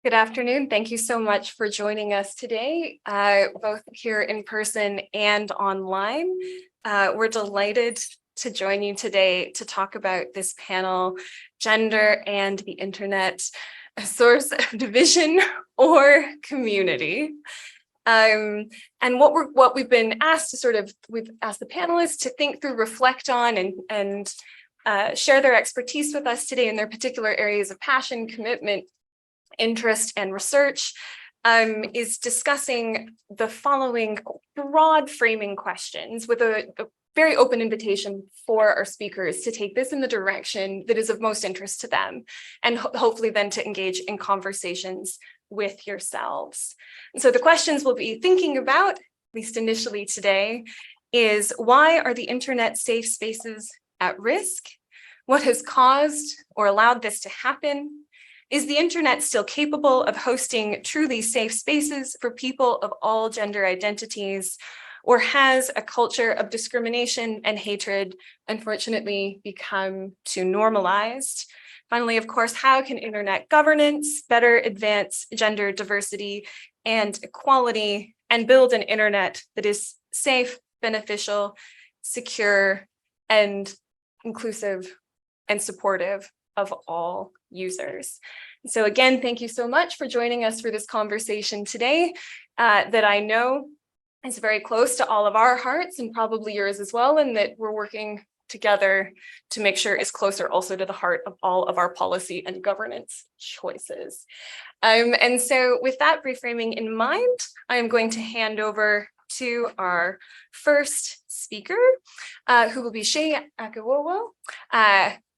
Good afternoon. Thank you so much for joining us today, both here in person and online. We're delighted to join you today to talk about this panel, Gender and the Internet, a Source of Division or Community. And what we've been asked we've asked the panelists to think through, reflect on, and share their expertise with us today in their particular areas of passion, commitment, interest, and research, is discussing the following broad framing questions with a very open invitation for our speakers to take this in the direction that is of most interest to them, and hopefully then to engage in conversations with yourselves. And so the questions we'll be thinking about, at least initially today, is why are the internet safe spaces at risk? What has caused or allowed this to happen? Is the internet still capable of hosting truly safe spaces for people of all gender identities? Or has a culture of discrimination and hatred unfortunately become too normalized? Finally, of course, how can internet governance better advance gender diversity and equality and build an internet that is safe, beneficial, secure, and inclusive and supportive of all users? So again, thank you so much for joining us for this conversation today that I know is very close to all of our hearts and probably yours as well, and that we're working together to make sure it's closer also to the heart of all of our policy and governance choices. And so with that reframing in mind, I am going to hand over to our first speaker, who will be Seyi Akiwowo,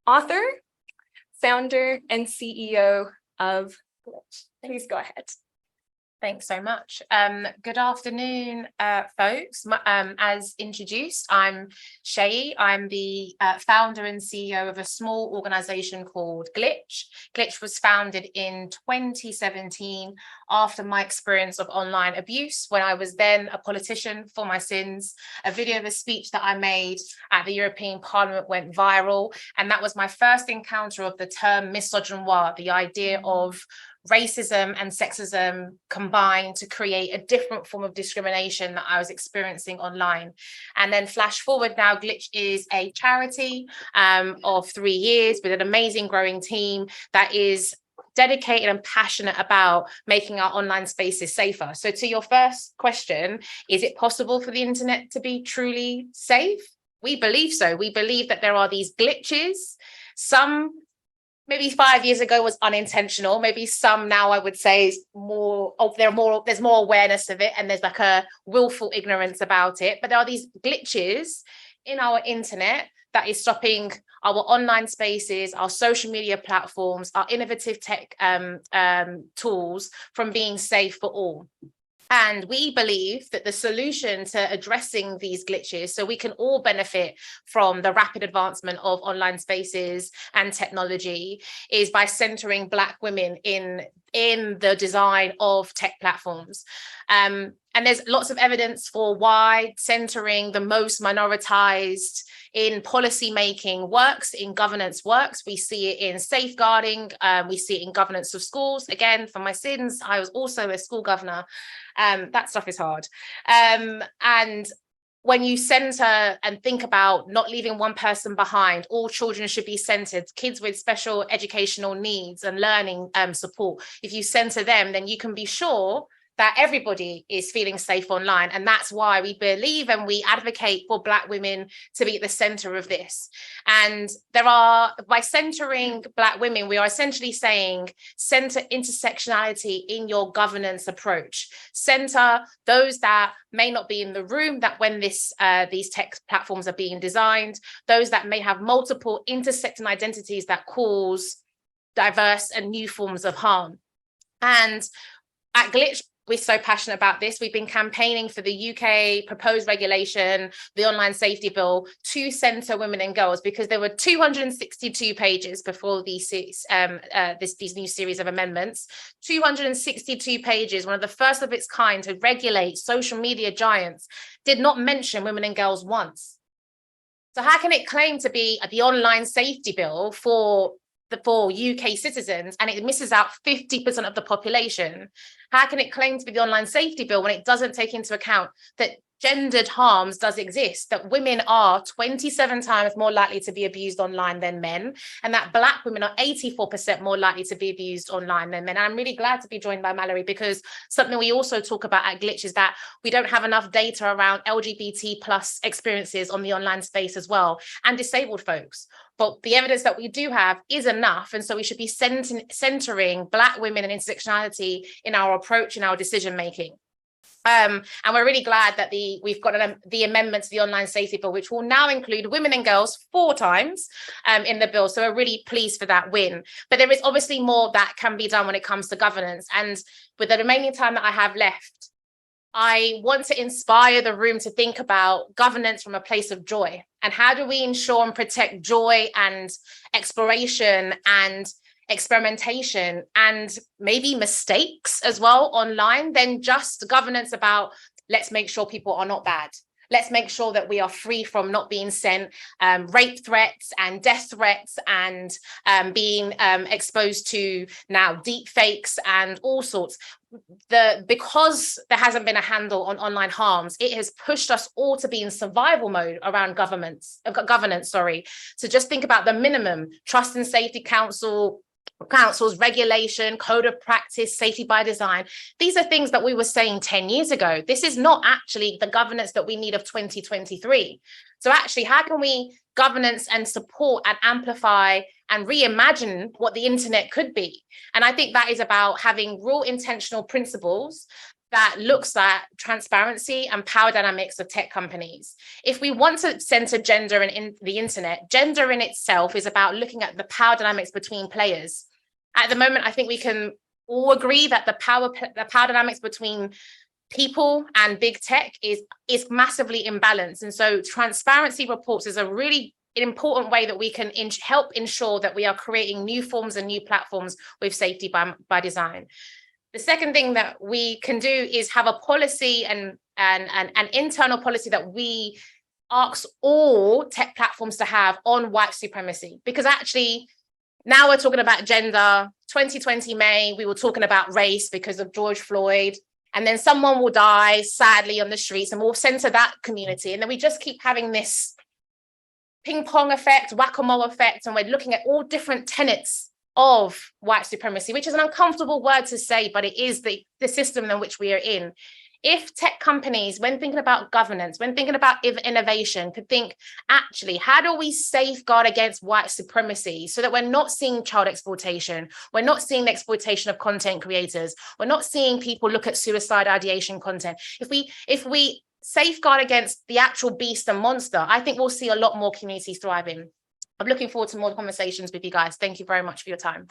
author, founder, and CEO of Glitch. Please go ahead. Thanks so much. Good afternoon, folks. As introduced, I'm Seyi. I'm the founder and CEO of a small organization called Glitch. Glitch was founded in 2017 after my experience of online abuse, when I was then a politician for my sins. A video of a speech that I made at the European Parliament went viral, and that was my first encounter of the term misogynoir, the idea of racism and sexism combined to create a different form of discrimination that I was experiencing online. And then flash forward now, Glitch is a charity of 3 years with an amazing growing team that is dedicated and passionate about making our online spaces safer. So to your first question, is it possible for the internet to be truly safe? We believe so. We believe that there are these glitches. Some maybe 5 years ago was unintentional. Maybe some now I would say is there's more awareness of it, and there's like a willful ignorance about it. But there are these glitches in our internet that is stopping our online spaces, our social media platforms, our innovative tech tools from being safe for all. And we believe that the solution to addressing these glitches, so we can all benefit from the rapid advancement of online spaces and technology, is by centering Black women in the design of tech platforms. And there's lots of evidence for why centering the most minoritized in policy making works, in governance works. We see it in safeguarding, we see it in governance of schools. Again, for my sins, I was also a school governor. That stuff is hard. And when you center and think about not leaving one person behind, all children should be centered, kids with special educational needs and learning support. If you center them, then you can be sure that everybody is feeling safe online. And that's why we believe and we advocate for Black women to be at the center of this. And by centering Black women, we are essentially saying center intersectionality in your governance approach. Center those that may not be in the room, that when these tech platforms are being designed, those that may have multiple intersecting identities that cause diverse and new forms of harm. And at Glitch, we're so passionate about this. We've been campaigning for the UK proposed regulation, the online safety bill, to centre women and girls, because there were 262 pages before these new series of amendments. 262 pages, one of the first of its kind to regulate social media giants, did not mention women and girls once. So how can it claim to be the online safety bill for for UK citizens and it misses out 50% of the population, how can it claim to be the online safety bill when it doesn't take into account that gendered harms does exist, that women are 27 times more likely to be abused online than men, and that Black women are 84% more likely to be abused online than men. And I'm really glad to be joined by Mallory, because something we also talk about at Glitch is that we don't have enough data around LGBT plus experiences on the online space as well, and disabled folks. But the evidence that we do have is enough. And so we should be centering Black women and intersectionality in our approach, in our decision making. And we're really glad that we've got the amendment to the online safety bill, which will now include women and girls 4 times in the bill. So we're really pleased for that win. But there is obviously more that can be done when it comes to governance. And with the remaining time that I have left, I want to inspire the room to think about governance from a place of joy. And how do we ensure and protect joy and exploration and experimentation and maybe mistakes as well online, than just governance about let's make sure people are not bad. Let's make sure that we are free from not being sent rape threats and death threats and being exposed to now deep fakes and all sorts. Because there hasn't been a handle on online harms, it has pushed us all to be in survival mode around governance, So just think about the minimum: Trust and Safety Council's regulation, code of practice, safety by design. These are things that we were saying 10 years ago. This is not actually the governance that we need of 2023. So actually, how can we governance and support and amplify and reimagine what the internet could be? And I think that is about having real intentional principles that looks at transparency and power dynamics of tech companies. If we want to center gender in the internet, gender in itself is about looking at the power dynamics between players. At the moment, I think we can all agree that the power dynamics between people and big tech is massively imbalanced. And so transparency reports is a really important way that we can help ensure that we are creating new forms and new platforms with safety by design. The second thing that we can do is have a policy and an internal policy that we ask all tech platforms to have on white supremacy. Because actually, now we're talking about gender. 2020 May, we were talking about race because of George Floyd. And then someone will die, sadly, on the streets, and we'll center that community. And then we just keep having this ping pong effect, whack-a-mole effect, and we're looking at all different tenets of white supremacy, which is an uncomfortable word to say, but it is the system in which we are in. If tech companies, when thinking about governance, when thinking about innovation, could think, actually, how do we safeguard against white supremacy so that we're not seeing child exploitation, we're not seeing the exploitation of content creators, we're not seeing people look at suicide ideation content. If we safeguard against the actual beast and monster, I think we'll see a lot more communities thriving. I'm looking forward to more conversations with you guys. Thank you very much for your time.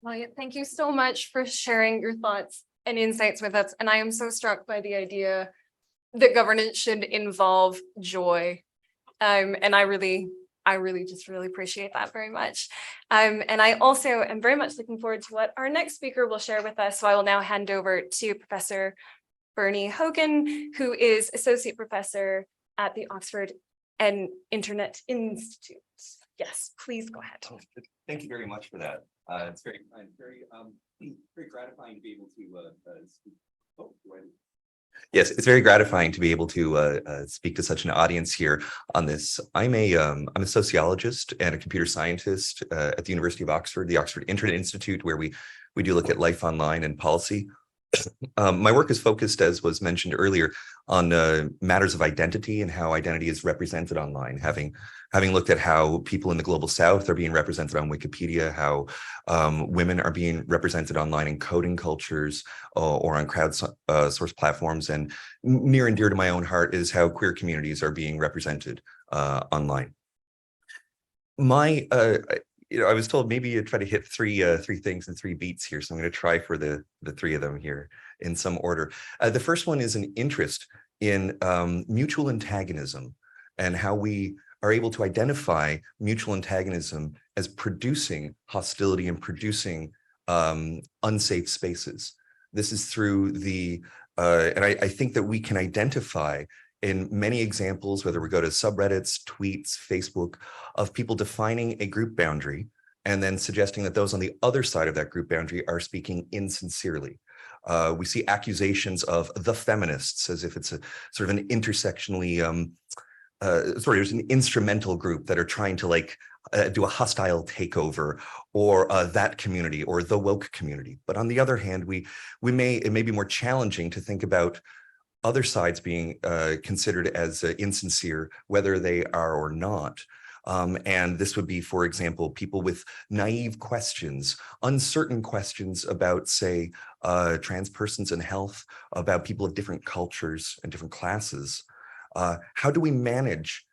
Well, thank you so much for sharing your thoughts and insights with us. And I am so struck by the idea that governance should involve joy. And I really just really appreciate that very much. And I also am very much looking forward to what our next speaker will share with us. So I will now hand over to Professor Bernie Hogan, who is Associate Professor at the Oxford and Internet Institute. Yes, please go ahead. Thank you very much for that. It's very gratifying to be able to speak. Yes, it's very gratifying to be able to speak to such an audience here on this. I'm a sociologist and a computer scientist at the University of Oxford, the Oxford Internet Institute, where we do look at life online and policy. My work is focused, as was mentioned earlier, on matters of identity and how identity is represented online, having looked at how people in the global south are being represented on Wikipedia, how women are being represented online in coding cultures or on crowdsourced platforms. And near and dear to my own heart is how queer communities are being represented online. I was told maybe you try to hit three things in 3 beats here, so I'm going to try for the 3 of them here in some order. The first one is an interest in mutual antagonism and how we are able to identify mutual antagonism as producing hostility and producing unsafe spaces. This is through and I think that we can identify in many examples, whether we go to subreddits, tweets, Facebook, of people defining a group boundary and then suggesting that those on the other side of that group boundary are speaking insincerely. We see accusations of the feminists as if it's a sort of an intersectionally, there's an instrumental group that are trying to like do a hostile takeover, or that community or the woke community. But on the other hand, it may be more challenging to think about other sides being considered as insincere, whether they are or not. And this would be, for example, people with naive questions, uncertain questions about, say, trans persons and health, about people of different cultures and different classes. How do we manage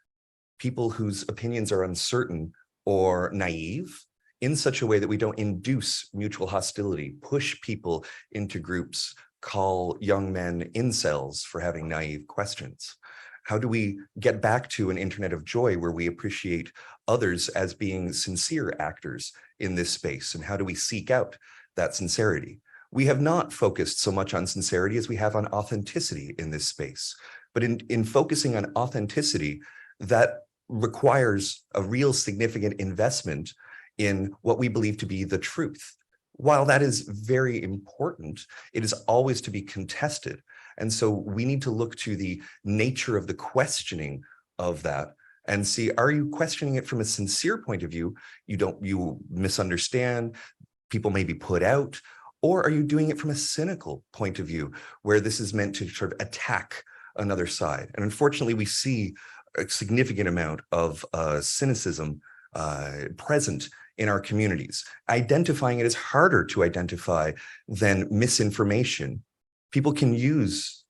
people whose opinions are uncertain or naive in such a way that we don't induce mutual hostility, push people into groups, call young men incels for having naive questions? How do we get back to an internet of joy where we appreciate others as being sincere actors in this space? And how do we seek out that sincerity? We have not focused so much on sincerity as we have on authenticity in this space. But in focusing on authenticity, that requires a real significant investment in what we believe to be the truth. While that is very important, it is always to be contested. And so we need to look to the nature of the questioning of that and see, are you questioning it from a sincere point of view? You misunderstand, people may be put out, or are you doing it from a cynical point of view where this is meant to sort of attack another side? And unfortunately, we see a significant amount of cynicism present in our communities. Identifying it is harder to identify than misinformation. People can use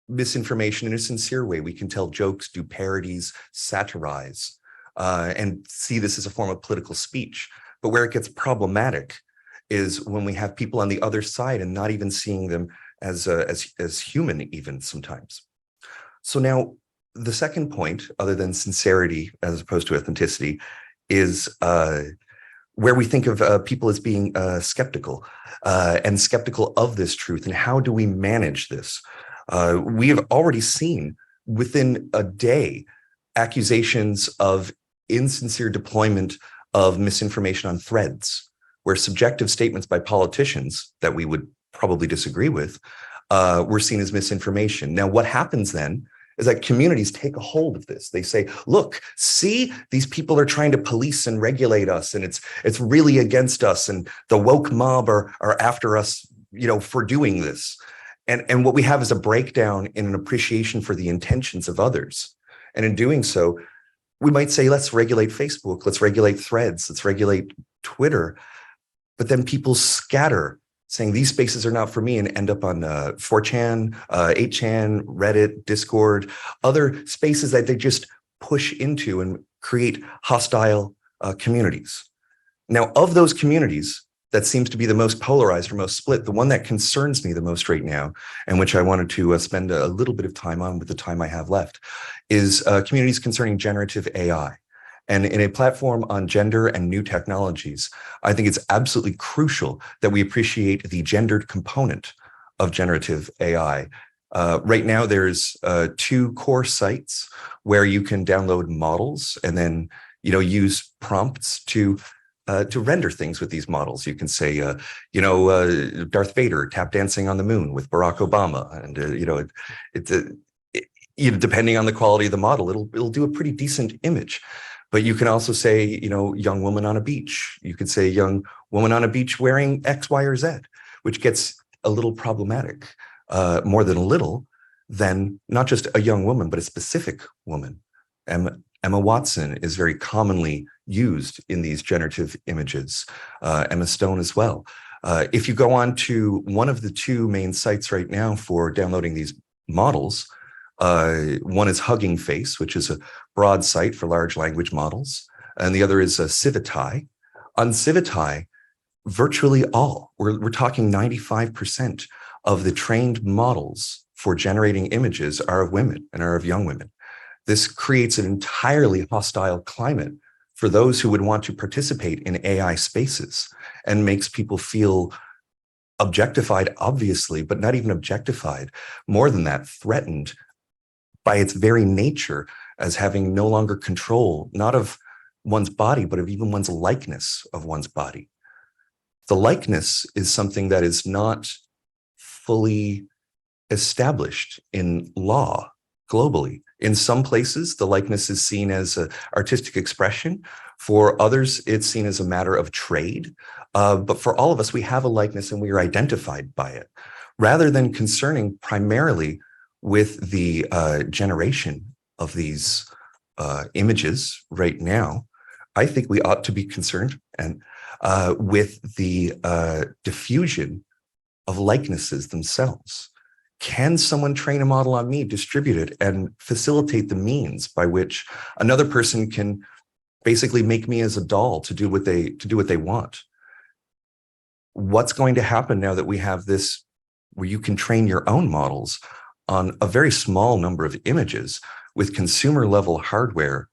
misinformation in a sincere way. We can tell jokes, do parodies, satirize, and see this as a form of political speech. But where it gets problematic is when we have people on the other side and not even seeing them as human even sometimes. So now the second point, other than sincerity as opposed to authenticity, is where we think of people as being skeptical and skeptical of this truth. And how do we manage this? We have already seen within a day accusations of insincere deployment of misinformation on threads, where subjective statements by politicians that we would probably disagree with were seen as misinformation. Now, what happens then is that communities take a hold of this. They say, look, see, these people are trying to police and regulate us, and it's really against us, and the woke mob are after us, for doing this. And what we have is a breakdown in an appreciation for the intentions of others. And in doing so, we might say, let's regulate Facebook, let's regulate Threads, let's regulate Twitter. But then people scatter, saying these spaces are not for me, and end up on 4chan, 8chan, Reddit, Discord, other spaces that they just push into and create hostile communities. Now, of those communities, that seems to be the most polarized or most split, the one that concerns me the most right now, and which I wanted to spend a little bit of time on with the time I have left, is communities concerning generative AI. And in a platform on gender and new technologies, I think it's absolutely crucial that we appreciate the gendered component of generative AI. Right now, there's 2 core sites where you can download models and then use prompts to render things with these models. You can say, Darth Vader tap dancing on the moon with Barack Obama, and depending on the quality of the model, it'll do a pretty decent image. But you can also say, young woman on a beach. You could say young woman on a beach wearing X, Y, or Z, which gets a little problematic, more than a little, than not just a young woman, but a specific woman. Emma Watson is very commonly used in these generative images, Emma Stone as well. If you go on to one of the 2 main sites right now for downloading these models, one is Hugging Face, which is a broad site for large language models, and the other is Civitai. On Civitai, virtually all, we're talking 95% of the trained models for generating images are of women and are of young women. This creates an entirely hostile climate for those who would want to participate in AI spaces, and makes people feel objectified, obviously, but not even objectified. More than that, threatened by its very nature as having no longer control, not of one's body, but of even one's likeness of one's body. The likeness is something that is not fully established in law globally. In some places, the likeness is seen as an artistic expression. For others, it's seen as a matter of trade. But for all of us, we have a likeness and we are identified by it. Rather than concerning primarily with the generation of these images right now, I think we ought to be concerned and with the diffusion of likenesses themselves. Can someone train a model on me, distribute it, and facilitate the means by which another person can basically make me as a doll to do what they want? What's going to happen now that we have this, where you can train your own models on a very small number of images with consumer level hardware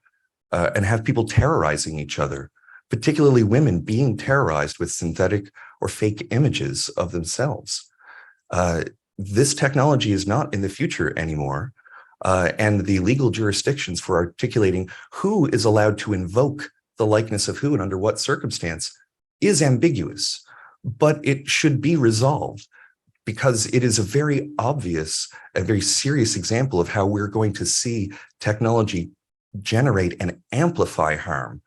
and have people terrorizing each other, particularly women being terrorized with synthetic or fake images of themselves? This technology is not in the future anymore. And the legal jurisdictions for articulating who is allowed to invoke the likeness of who and under what circumstance is ambiguous, but it should be resolved because it is a very obvious and very serious example of how we're going to see technology generate and amplify harm.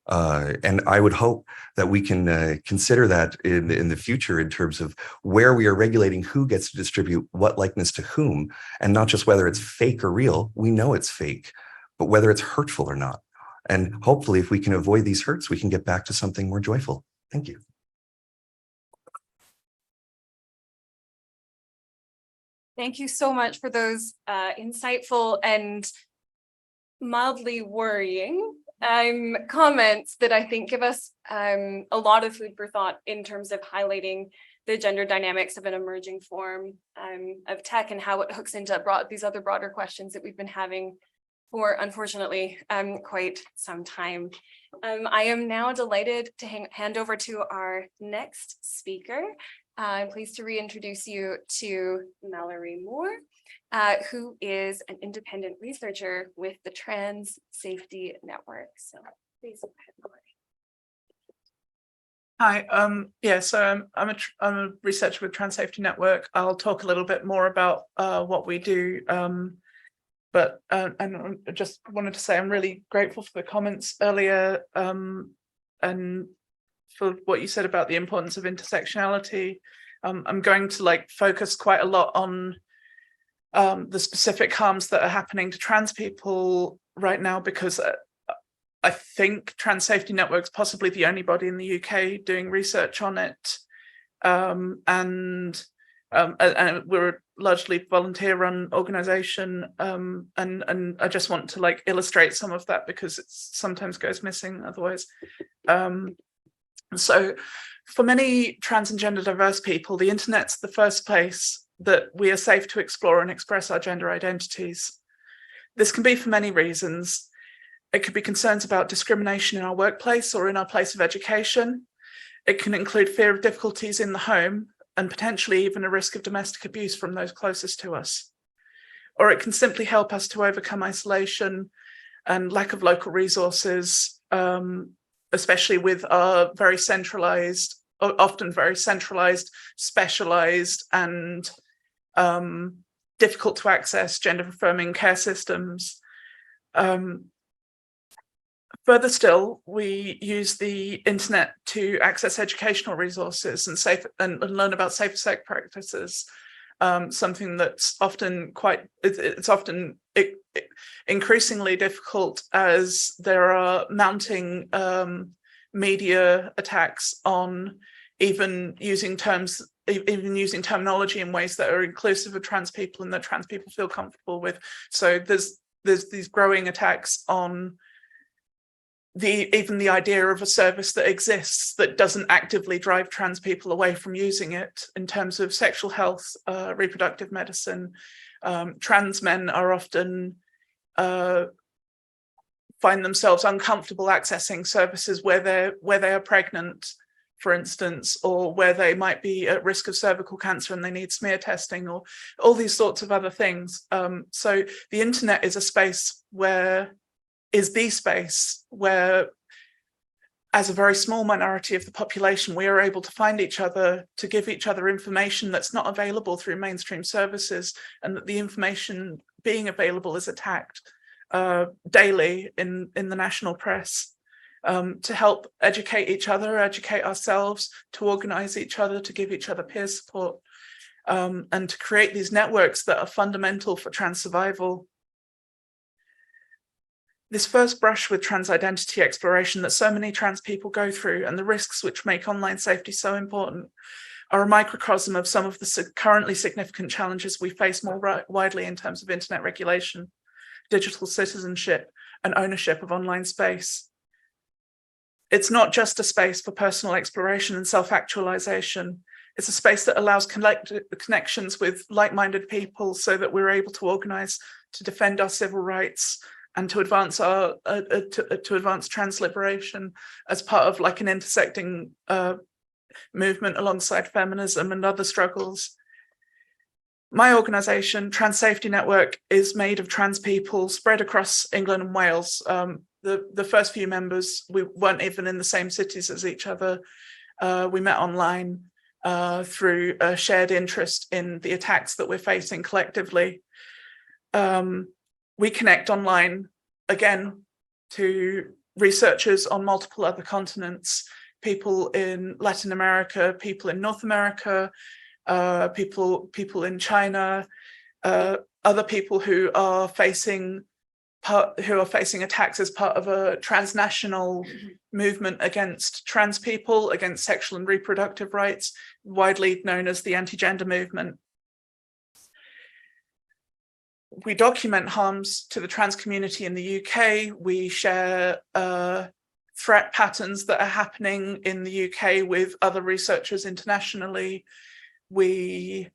And I would hope that we can consider that in the future in terms of where we are regulating who gets to distribute what likeness to whom, and not just whether it's fake or real. We know it's fake, but whether it's hurtful or not. And hopefully, if we can avoid these hurts, we can get back to something more joyful. Thank you. Thank you so much for those insightful and mildly worrying comments that I think give us a lot of food for thought in terms of highlighting the gender dynamics of an emerging form of tech and how it hooks into these other broader questions that we've been having for, unfortunately, quite some time. I am now delighted to hand over to our next speaker. I'm pleased to reintroduce you to Mallory Moore, who is an independent researcher with the Trans Safety Network. So please go ahead, Mallory. Hi, yeah, so I'm a researcher with Trans Safety Network. I'll talk a little bit more about what we do, but and I just wanted to say I'm really grateful for the comments earlier and for what you said about the importance of intersectionality. I'm going to focus quite a lot on the specific harms that are happening to trans people right now, because I think Trans Safety Network's possibly the only body in the UK doing research on it. And we're a largely volunteer-run organisation, and I just want to illustrate some of that because it sometimes goes missing otherwise. So for many trans and gender diverse people, the internet's the first place that we are safe to explore and express our gender identities. This can be for many reasons. It could be concerns about discrimination in our workplace or in our place of education. It can include fear of difficulties in the home and potentially even a risk of domestic abuse from those closest to us. Or it can simply help us to overcome isolation and lack of local resources, especially with our very centralized, often very centralized, specialized and difficult to access gender affirming care systems. Further still, we use the internet to access educational resources and learn about safer sex practices. Something that's often increasingly difficult as there are mounting media attacks on even using terminology in ways that are inclusive of trans people and that trans people feel comfortable with. So there's these growing attacks on even the idea of a service that exists that doesn't actively drive trans people away from using it in terms of sexual health, reproductive medicine. Trans men are often find themselves uncomfortable accessing services where they are pregnant for instance, or where they might be at risk of cervical cancer and they need smear testing, or all these sorts of other things. So the internet is the space where, as a very small minority of the population, we are able to find each other, to give each other information that's not available through mainstream services, and that the information being available is attacked daily in the national press. To help educate each other, educate ourselves, to organize each other, to give each other peer support, and to create these networks that are fundamental for trans survival. This first brush with trans identity exploration that so many trans people go through, and the risks which make online safety so important, are a microcosm of some of the currently significant challenges we face more widely in terms of internet regulation, digital citizenship, and ownership of online space. It's not just a space for personal exploration and self-actualization. It's a space that allows connections with like-minded people so that we're able to organize to defend our civil rights and to advance to advance trans liberation as part of like an intersecting movement alongside feminism and other struggles. My organization, Trans Safety Network, is made of trans people spread across England and Wales. The first few members, we weren't even in the same cities as each other. We met online through a shared interest in the attacks that we're facing collectively. We connect online, again, to researchers on multiple other continents, people in Latin America, people in North America, people in China, other people who are facing attacks as part of a transnational movement against trans people, against sexual and reproductive rights, widely known as the anti-gender movement. We document harms to the trans community in the UK. We share threat patterns that are happening in the UK with other researchers internationally. We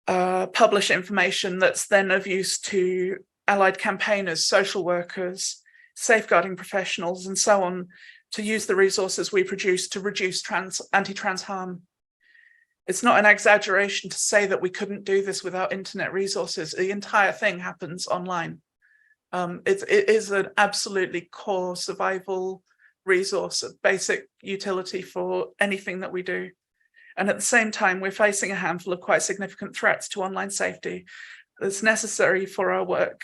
publish information that's then of use to allied campaigners, social workers, safeguarding professionals, and so on, to use the resources we produce to reduce anti-trans harm. It's not an exaggeration to say that we couldn't do this without internet resources. The entire thing happens online. It is an absolutely core survival resource, a basic utility for anything that we do. And at the same time, we're facing a handful of quite significant threats to online safety that's necessary for our work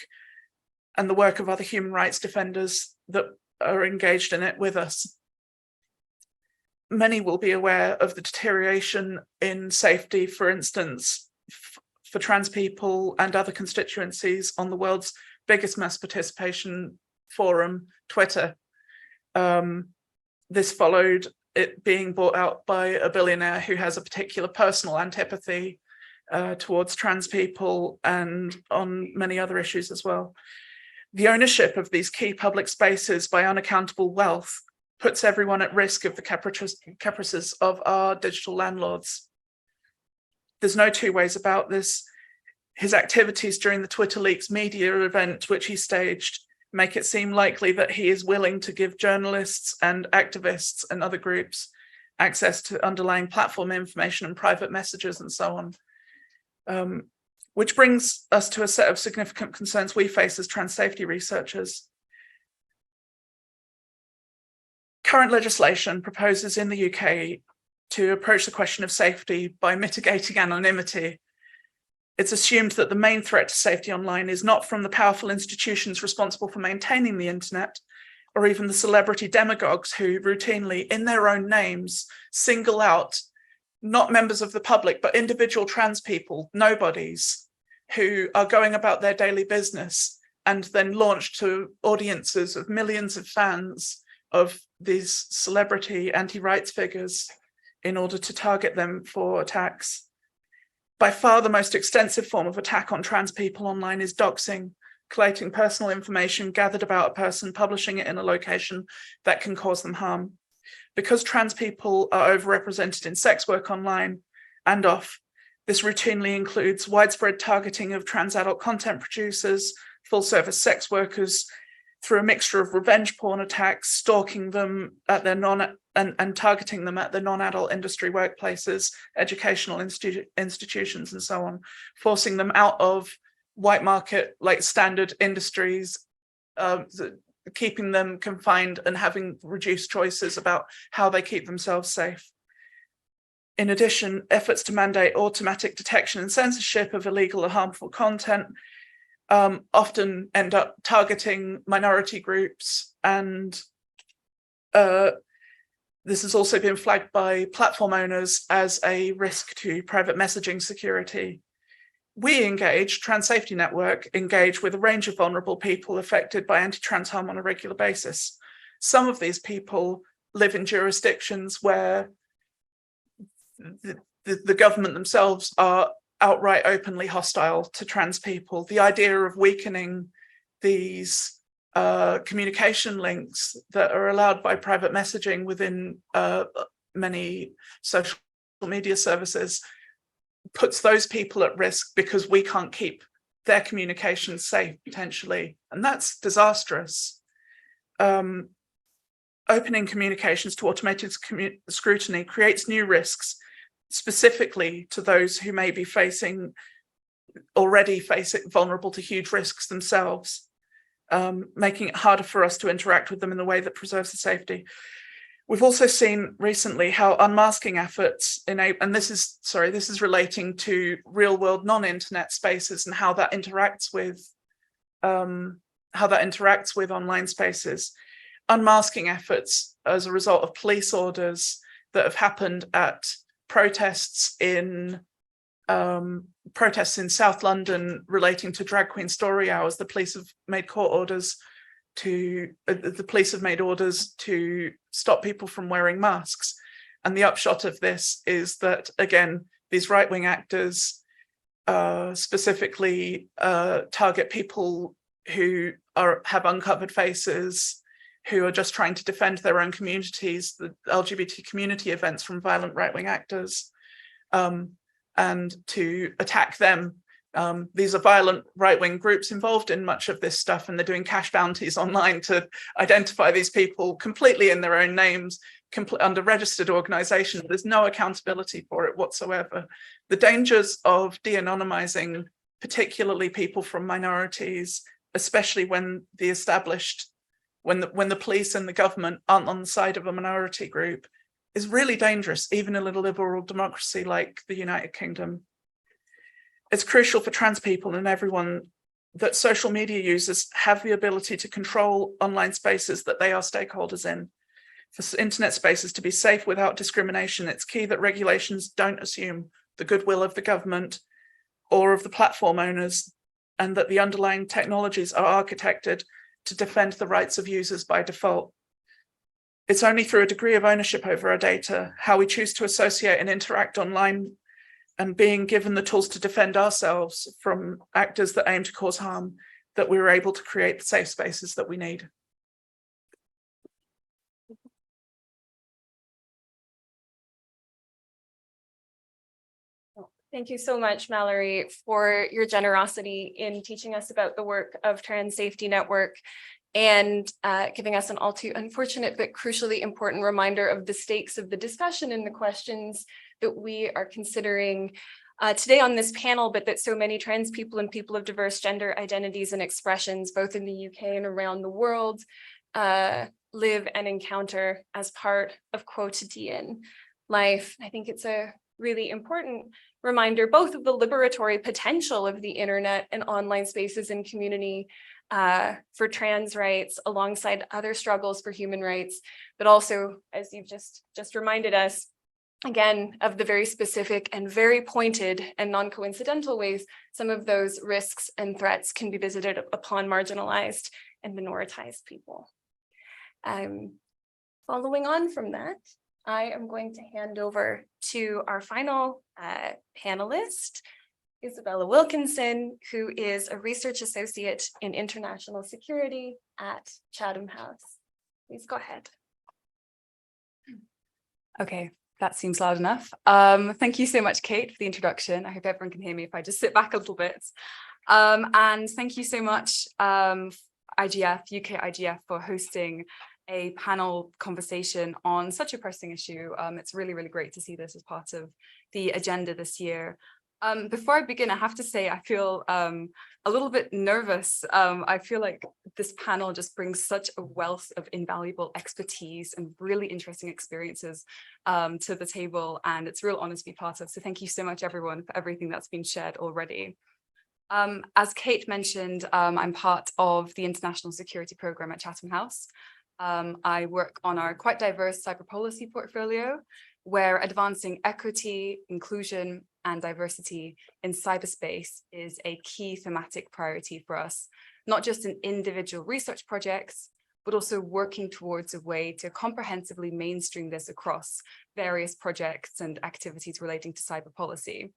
and the work of other human rights defenders that are engaged in it with us. Many will be aware of the deterioration in safety, for instance, for trans people and other constituencies on the world's biggest mass participation forum, Twitter. This followed it being bought out by a billionaire who has a particular personal antipathy towards trans people and on many other issues as well. The ownership of these key public spaces by unaccountable wealth puts everyone at risk of the caprices of our digital landlords. There's no two ways about this. His activities during the Twitter Leaks media event, which he staged, make it seem likely that he is willing to give journalists and activists and other groups access to underlying platform information and private messages and so on. Which brings us to a set of significant concerns we face as trans safety researchers. Current legislation proposes in the UK to approach the question of safety by mitigating anonymity. It's assumed that the main threat to safety online is not from the powerful institutions responsible for maintaining the internet, or even the celebrity demagogues who routinely, in their own names, single out not members of the public, but individual trans people, nobodies, who are going about their daily business and then launch to audiences of millions of fans of these celebrity anti-rights figures in order to target them for attacks. By far the most extensive form of attack on trans people online is doxing, collating personal information gathered about a person, publishing it in a location that can cause them harm. Because trans people are overrepresented in sex work online and off, this routinely includes widespread targeting of trans adult content producers, full-service sex workers, through a mixture of revenge porn attacks, stalking them at their and targeting them at the non-adult industry workplaces, educational institutions, and so on, forcing them out of white market, like standard industries, keeping them confined and having reduced choices about how they keep themselves safe. In addition, efforts to mandate automatic detection and censorship of illegal or harmful content often end up targeting minority groups, and this has also been flagged by platform owners as a risk to private messaging security. We engage, Trans Safety Network, engage with a range of vulnerable people affected by anti-trans harm on a regular basis. Some of these people live in jurisdictions where the government themselves are outright openly hostile to trans people. The idea of weakening these communication links that are allowed by private messaging within many social media services puts those people at risk because we can't keep their communications safe, potentially, and that's disastrous. Opening communications to automated scrutiny creates new risks, specifically to those who may be already facing vulnerable to huge risks themselves, making it harder for us to interact with them in the way that preserves the safety. We've also seen recently how unmasking efforts and this is relating to real world non-internet spaces and how that interacts with online spaces. Unmasking efforts as a result of police orders that have happened at protests in South London relating to drag queen story hours. The police have made orders to stop people from wearing masks, and the upshot of this is that, again, these right-wing actors specifically target people who have uncovered faces, who are just trying to defend their own communities, the LGBT community events, from violent right-wing actors, and to attack them. These are violent right-wing groups involved in much of this stuff, and they're doing cash bounties online to identify these people completely in their own names, under registered organizations. There's no accountability for it whatsoever. The dangers of de-anonymizing, particularly people from minorities, especially when when the police and the government aren't on the side of a minority group, is really dangerous, even in a liberal democracy like the United Kingdom. It's crucial for trans people and everyone that social media users have the ability to control online spaces that they are stakeholders in. For internet spaces to be safe without discrimination, it's key that regulations don't assume the goodwill of the government or of the platform owners, and that the underlying technologies are architected to defend the rights of users by default. It's only through a degree of ownership over our data, how we choose to associate and interact online, and being given the tools to defend ourselves from actors that aim to cause harm, that we're able to create the safe spaces that we need. Thank you so much, Mallory, for your generosity in teaching us about the work of Trans Safety Network and giving us an all too unfortunate but crucially important reminder of the stakes of the discussion and the questions that we are considering today on this panel, but that so many trans people and people of diverse gender identities and expressions, both in the UK and around the world, live and encounter as part of quotidian life. I think it's a really important reminder, both of the liberatory potential of the internet and online spaces and community for trans rights, alongside other struggles for human rights, but also, as you've just reminded us, again, of the very specific and very pointed and non-coincidental ways some of those risks and threats can be visited upon marginalized and minoritized people. Following on from that, I am going to hand over to our final panelist, Isabella Wilkinson, who is a research associate in international security at Chatham House. Please go ahead. Okay, that seems loud enough. Thank you so much, Kate, for the introduction. I hope everyone can hear me if I just sit back a little bit. And thank you so much. IGF, UK IGF, for hosting a panel conversation on such a pressing issue. It's really, really great to see this as part of the agenda this year. Before I begin, I have to say I feel a little bit nervous. I feel like this panel just brings such a wealth of invaluable expertise and really interesting experiences to the table, and it's a real honor to be part of. So thank you so much, everyone, for everything that's been shared already. As Kate mentioned, I'm part of the International Security Program at Chatham House. I work on our quite diverse cyber policy portfolio, where advancing equity, inclusion, and diversity in cyberspace is a key thematic priority for us, not just in individual research projects, but also working towards a way to comprehensively mainstream this across various projects and activities relating to cyber policy.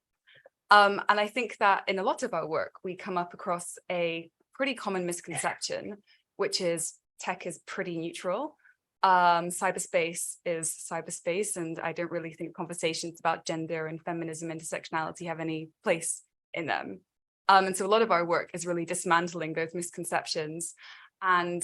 And I think that in a lot of our work, we come up across a pretty common misconception, which is tech is pretty neutral. Cyberspace is cyberspace, and I don't really think conversations about gender and feminism, intersectionality have any place in them. And so a lot of our work is really dismantling those misconceptions and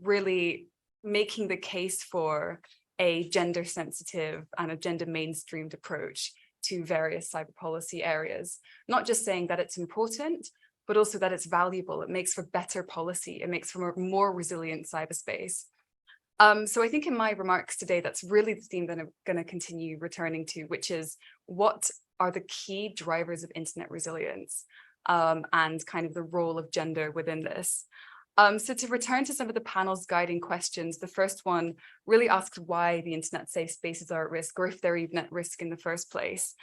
really making the case for a gender sensitive and a gender mainstreamed approach to various cyber policy areas, not just saying that it's important, but also that it's valuable. It makes for better policy. It makes for a more resilient cyberspace. So I think in my remarks today, that's really the theme that I'm going to continue returning to, which is what are the key drivers of internet resilience and kind of the role of gender within this. So to return to some of the panel's guiding questions, the first one really asks why the internet safe spaces are at risk, or if they're even at risk in the first place.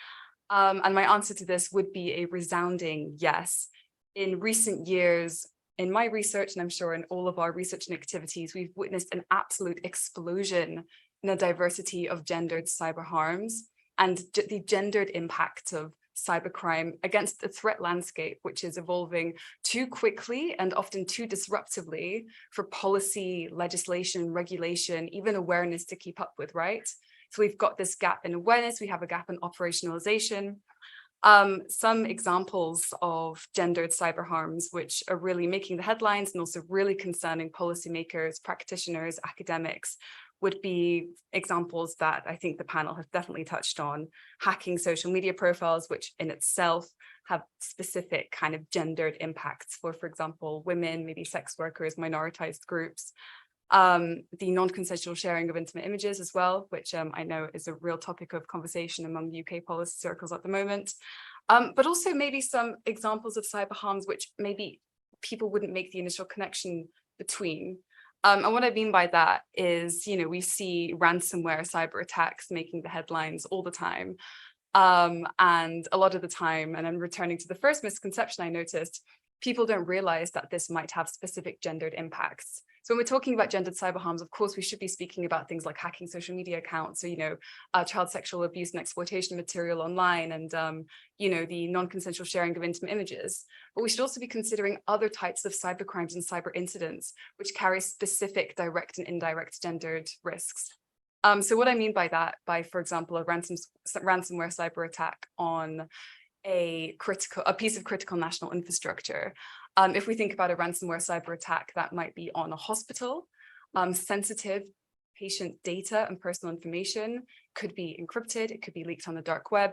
And my answer to this would be a resounding yes. In recent years, in my research, and I'm sure in all of our research and activities, we've witnessed an absolute explosion in the diversity of gendered cyber harms and the gendered impact of cybercrime against the threat landscape, which is evolving too quickly and often too disruptively for policy, legislation, regulation, even awareness to keep up with, right? So we've got this gap in awareness, we have a gap in operationalization. Some examples of gendered cyber harms, which are really making the headlines and also really concerning policymakers, practitioners, academics, would be examples that I think the panel has definitely touched on. Hacking social media profiles, which in itself have specific kind of gendered impacts for example, women, maybe sex workers, minoritized groups. The non-consensual sharing of intimate images as well, which I know is a real topic of conversation among UK policy circles at the moment. But also maybe some examples of cyber harms which maybe people wouldn't make the initial connection between. And what I mean by that is, you know, we see ransomware cyber attacks making the headlines all the time. And a lot of the time, and I'm returning to the first misconception I noticed, people don't realize that this might have specific gendered impacts. So when we're talking about gendered cyber harms, of course, we should be speaking about things like hacking social media accounts, so, you know, child sexual abuse and exploitation material online, and, you know, the non-consensual sharing of intimate images. But we should also be considering other types of cyber crimes and cyber incidents, which carry specific direct and indirect gendered risks. So what I mean by that, for example, a ransomware cyber attack on a piece of critical national infrastructure. If we think about a ransomware cyber attack, that might be on a hospital. Sensitive patient data and personal information could be encrypted, it could be leaked on the dark web.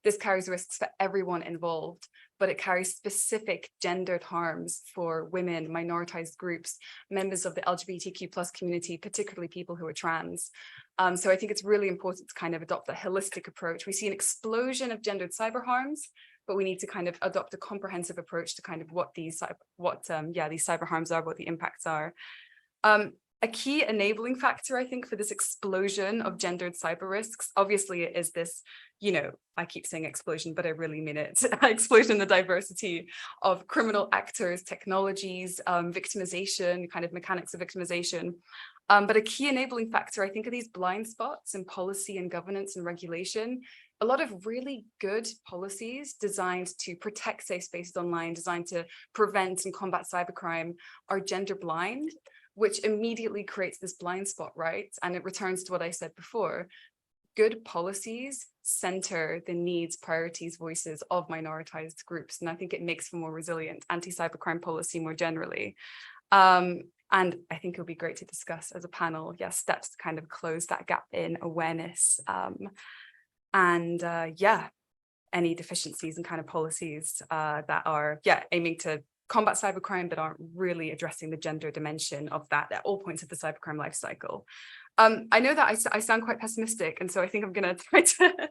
This carries risks for everyone involved, but it carries specific gendered harms for women, minoritized groups, members of the LGBTQ+ community, particularly people who are trans. So I think it's really important to kind of adopt a holistic approach. We see an explosion of gendered cyber harms, but we need to kind of adopt a comprehensive approach to kind of what these cyber harms are, what the impacts are. A key enabling factor, I think, for this explosion of gendered cyber risks, obviously, is this, you know, I keep saying explosion, but I really mean it, explosion in the diversity of criminal actors, technologies, victimization, kind of mechanics of victimization. But a key enabling factor, I think, are these blind spots in policy and governance and regulation. A lot of really good policies designed to protect safe spaces online, designed to prevent and combat cybercrime, are gender blind, which immediately creates this blind spot, right? And it returns to what I said before. Good policies center the needs, priorities, voices of minoritized groups. And I think it makes for more resilient anti-cybercrime policy more generally. And I think it'll be great to discuss as a panel, steps to kind of close that gap in awareness any deficiencies and kind of policies that are aiming to combat cybercrime that aren't really addressing the gender dimension of that at all points of the cybercrime life cycle. I know that I sound quite pessimistic, and so I think I'm going to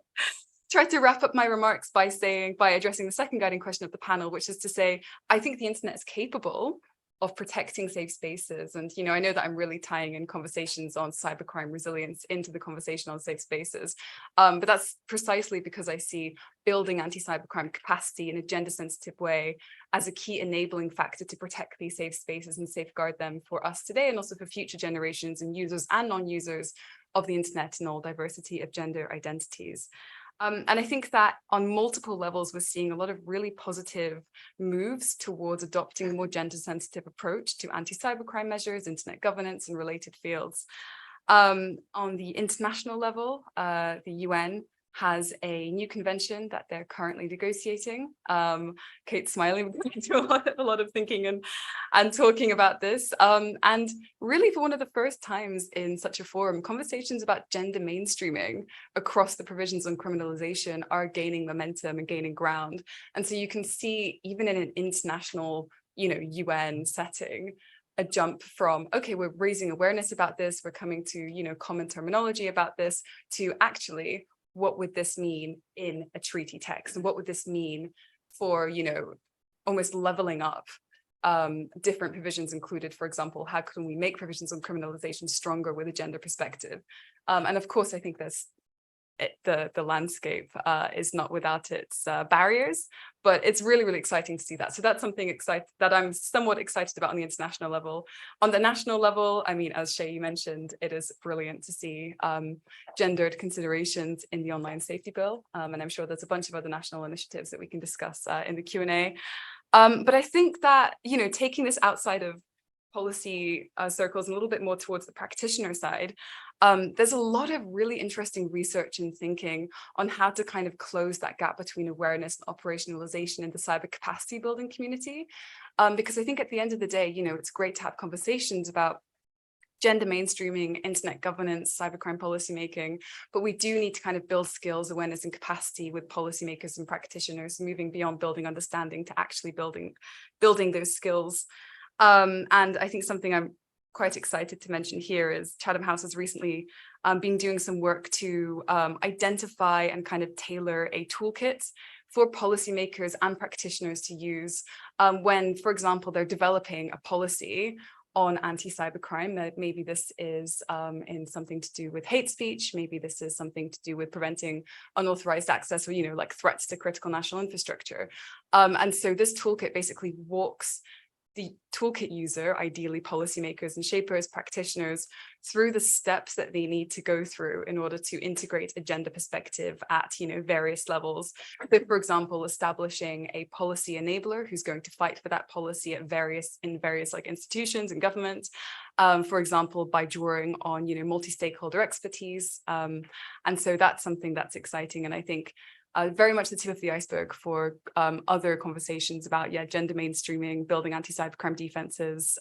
try to wrap up my remarks by addressing the second guiding question of the panel, which is to say, I think the internet is capable of protecting safe spaces. And, I know that I'm really tying in conversations on cybercrime resilience into the conversation on safe spaces. But that's precisely because I see building anti-cybercrime capacity in a gender sensitive way as a key enabling factor to protect these safe spaces and safeguard them for us today, and also for future generations and users and non-users of the internet and all diversity of gender identities. And I think that on multiple levels, we're seeing a lot of really positive moves towards adopting a more gender sensitive approach to anti-cybercrime measures, internet governance and related fields. On the international level, the UN has a new convention that they're currently negotiating. Kate's smiling, we're going to do a lot of thinking and talking about this. And really for one of the first times in such a forum, conversations about gender mainstreaming across the provisions on criminalization are gaining momentum and gaining ground. And so you can see, even in an international, UN setting, a jump from, okay, we're raising awareness about this, we're coming to, common terminology about this, to actually, what would this mean in a treaty text? And what would this mean for, almost leveling up different provisions included? For example, how can we make provisions on criminalization stronger with a gender perspective? And of course, I think the landscape is not without its barriers, but it's really, really exciting to see that. So that's something that I'm somewhat excited about on the international level. On the national level, I mean, as Seyi mentioned, it is brilliant to see gendered considerations in the online safety bill. And I'm sure there's a bunch of other national initiatives that we can discuss in the Q&A. But I think that, taking this outside of policy circles and a little bit more towards the practitioner side, there's a lot of really interesting research and thinking on how to kind of close that gap between awareness and operationalization in the cyber capacity building community. Because I think at the end of the day, it's great to have conversations about gender mainstreaming, internet governance, cybercrime policymaking, but we do need to kind of build skills, awareness and capacity with policymakers and practitioners, moving beyond building understanding to actually building those skills. And I think something I'm quite excited to mention here is Chatham House has recently been doing some work to identify and kind of tailor a toolkit for policymakers and practitioners to use when, for example, they're developing a policy on anti-cybercrime. That maybe this is in something to do with hate speech, maybe this is something to do with preventing unauthorized access, or like threats to critical national infrastructure. And so this toolkit basically walks the toolkit user, ideally policymakers and shapers, practitioners, through the steps that they need to go through in order to integrate a gender perspective at various levels. So, for example, establishing a policy enabler who's going to fight for that policy in various like institutions and government. For example, by drawing on multi-stakeholder expertise. And so that's something that's exciting, and I think very much the tip of the iceberg for other conversations about gender mainstreaming, building anti-cybercrime defenses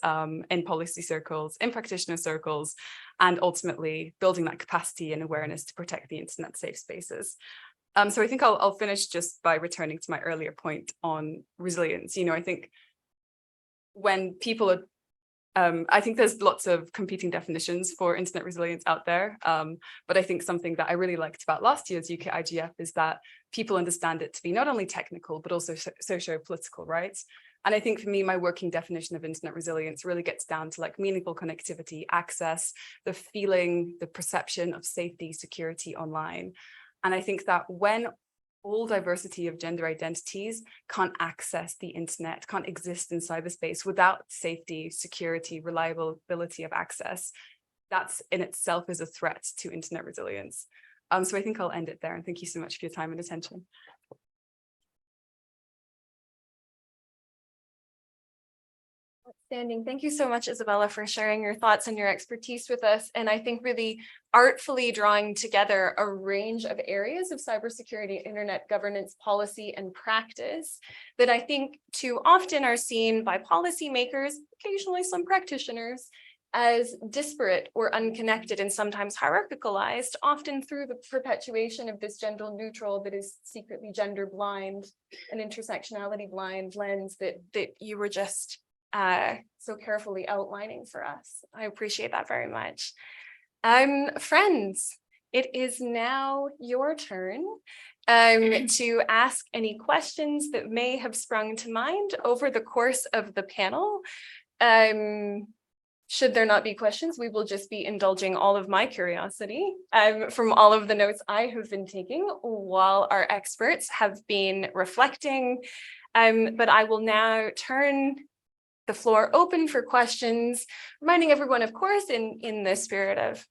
in policy circles, in practitioner circles, and ultimately building that capacity and awareness to protect the internet safe spaces. So I think I'll finish just by returning to my earlier point on resilience. I think when people are I think there's lots of competing definitions for internet resilience out there, but I think something that I really liked about last year's UK IGF is that people understand it to be not only technical, but also socio-political, right? And I think for me, my working definition of internet resilience really gets down to like meaningful connectivity, access, the feeling, the perception of safety, security online. And I think that when all diversity of gender identities can't access the internet, can't exist in cyberspace without safety, security, reliability of access, that's in itself is a threat to internet resilience. So I think I'll end it there, and thank you so much for your time and attention. Outstanding. Thank you so much, Isabella, for sharing your thoughts and your expertise with us. And I think really artfully drawing together a range of areas of cybersecurity, internet governance, policy, and practice that I think too often are seen by policymakers, occasionally some practitioners, as disparate or unconnected and sometimes hierarchicalized, often through the perpetuation of this gender neutral that is secretly gender blind and intersectionality blind lens that you were just so carefully outlining for us. I appreciate that very much. Friends, it is now your turn to ask any questions that may have sprung to mind over the course of the panel. Should there not be questions, we will just be indulging all of my curiosity from all of the notes I have been taking while our experts have been reflecting. But I will now turn the floor open for questions, reminding everyone, of course, in the spirit of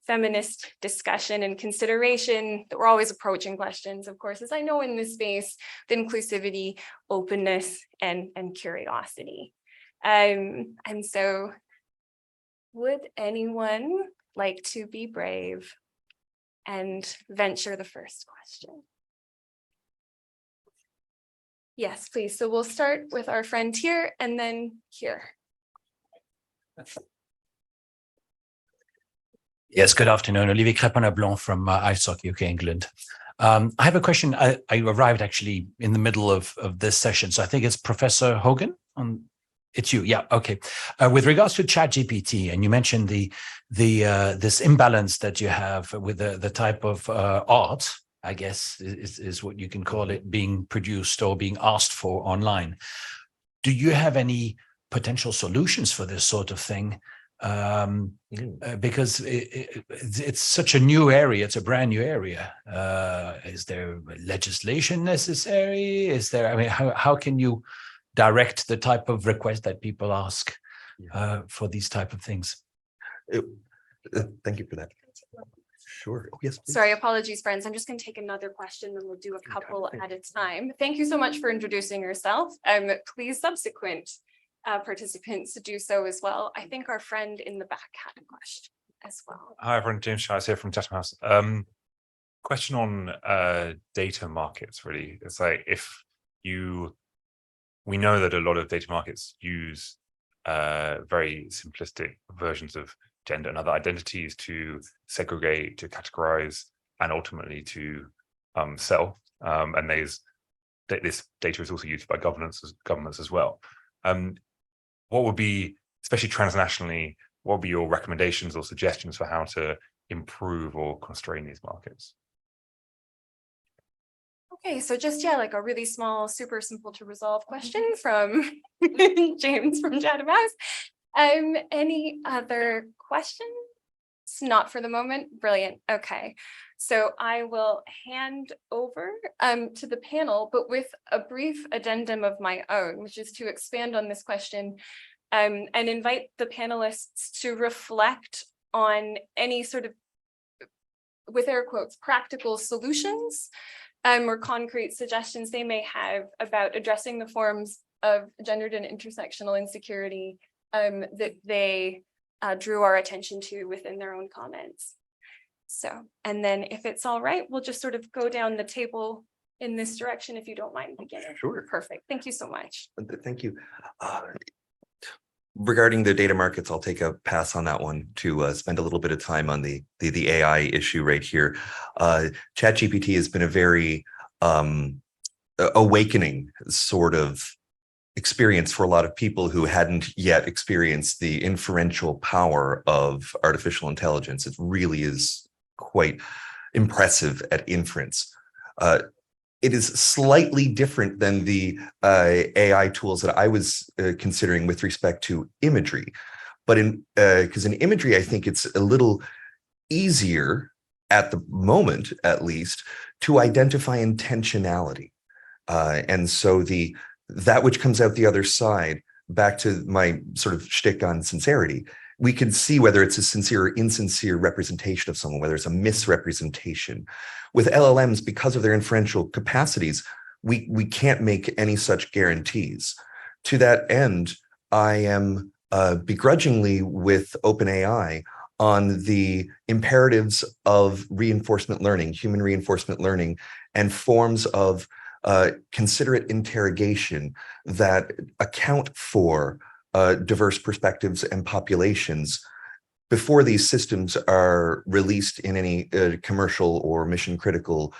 feminist discussion and consideration, that we're always approaching questions, of course, as I know in this space, the inclusivity, openness, and curiosity. And so would anyone like to be brave and venture the first question? Yes, please. So we'll start with our friend here and then here. Yes, good afternoon. Olivier Crépin-Blanc from Ice Hockey UK England. I have a question. I arrived actually in the middle of this session, so I think it's Professor Hogan. It's you, yeah, okay. With regards to ChatGPT, and you mentioned this imbalance that you have with the type of art, I guess is what you can call it, being produced or being asked for online. Do you have any potential solutions for this sort of thing? Because it's such a new area, it's a brand new area. Is there legislation necessary? Is there, I mean, how can you direct the type of request that people ask for these type of things? Thank you for that. Sure. Oh, yes, please. Sorry, apologies, friends. I'm just going to take another question, then we'll do a couple at a time. Thank you so much for introducing yourself. Please, subsequent participants to do so as well. I think our friend in the back had a question as well. Hi, everyone. James Shiles here from Chatham House. Question on data markets, really. It's like we know that a lot of data markets use very simplistic versions of gender and other identities to segregate, to categorize, and ultimately to sell. And this data is also used by governments as well. What would be, especially transnationally, what would be your recommendations or suggestions for how to improve or constrain these markets? Okay, so just, like a really small, super simple to resolve question from James from Chatham House. Any other questions? Not for the moment. Brilliant. Okay, so I will hand over to the panel, but with a brief addendum of my own, which is to expand on this question and invite the panelists to reflect on any sort of, with air quotes, practical solutions or concrete suggestions they may have about addressing the forms of gendered and intersectional insecurity that they drew our attention to within their own comments. So, and then if it's all right, we'll just sort of go down the table in this direction, if you don't mind beginning. Sure. Perfect. Thank you so much. Thank you. Regarding the data markets, I'll take a pass on that one to spend a little bit of time on the AI issue right here. ChatGPT has been a very awakening sort of experience for a lot of people who hadn't yet experienced the inferential power of artificial intelligence. It really is quite impressive at inference. It is slightly different than the AI tools that I was considering with respect to imagery. But because in imagery, I think it's a little easier at the moment, at least, to identify intentionality. And so that which comes out the other side, back to my sort of shtick on sincerity, we can see whether it's a sincere or insincere representation of someone, whether it's a misrepresentation. With LLMs, because of their inferential capacities, we can't make any such guarantees. To that end, I am begrudgingly with OpenAI on the imperatives of reinforcement learning, human reinforcement learning, and forms of considerate interrogation that account for diverse perspectives and populations before these systems are released in any commercial or mission critical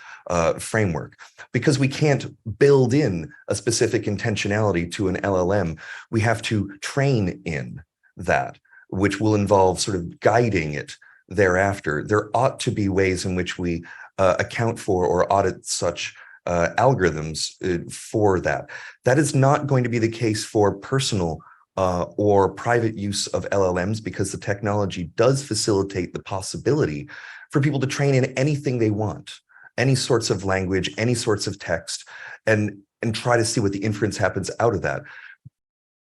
framework. Because we can't build in a specific intentionality to an LLM, we have to train in that, which will involve sort of guiding it thereafter. There ought to be ways in which we account for or audit such algorithms for that. That is not going to be the case for personal or private use of LLMs, because the technology does facilitate the possibility for people to train in anything they want, any sorts of language, any sorts of text, and try to see what the inference happens out of that.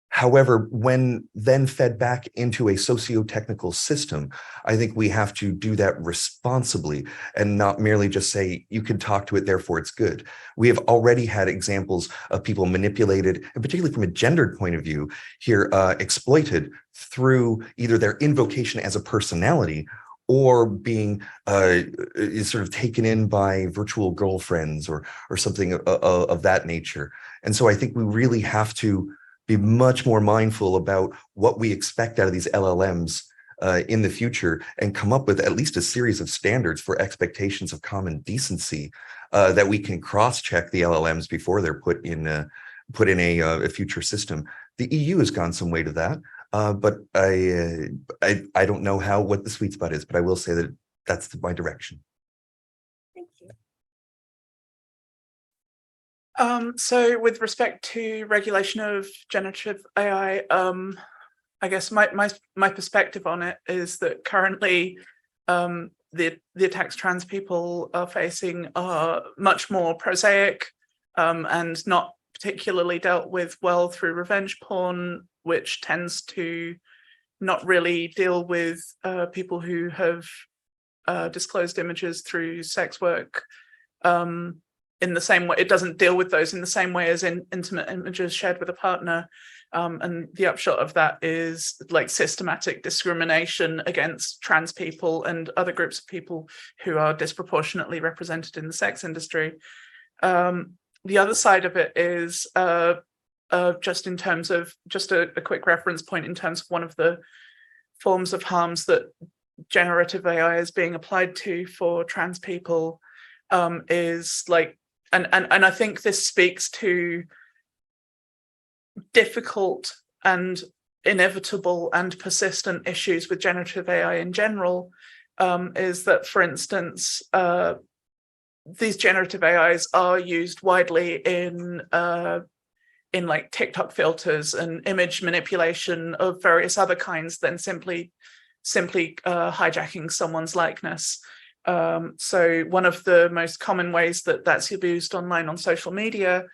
However, when then fed back into a socio-technical system, I think we have to do that responsibly and not merely just say, you can talk to it, therefore it's good. We have already had examples of people manipulated, and particularly from a gendered point of view here, exploited through either their invocation as a personality or being sort of taken in by virtual girlfriends or something of that nature. And so I think we really have to be much more mindful about what we expect out of these LLMs in the future, and come up with at least a series of standards for expectations of common decency that we can cross-check the LLMs before they're put in a future system. The EU has gone some way to that, but I don't know what the sweet spot is, but I will say that that's my direction. Thank you. So with respect to regulation of generative AI, I guess my perspective on it is that currently the attacks trans people are facing are much more prosaic and not particularly dealt with well through revenge porn, which tends to not really deal with people who have disclosed images through sex work. In the same way, it doesn't deal with those in the same way as in intimate images shared with a partner. And the upshot of that is like systematic discrimination against trans people and other groups of people who are disproportionately represented in the sex industry. The other side of it is just in terms of, just a quick reference point in terms of one of the forms of harms that generative AI is being applied to for trans people is like, and I think this speaks to difficult and inevitable and persistent issues with generative AI in general, is that, for instance, these generative AIs are used widely in like TikTok filters and image manipulation of various other kinds than simply hijacking someone's likeness. So one of the most common ways that that's abused online on social media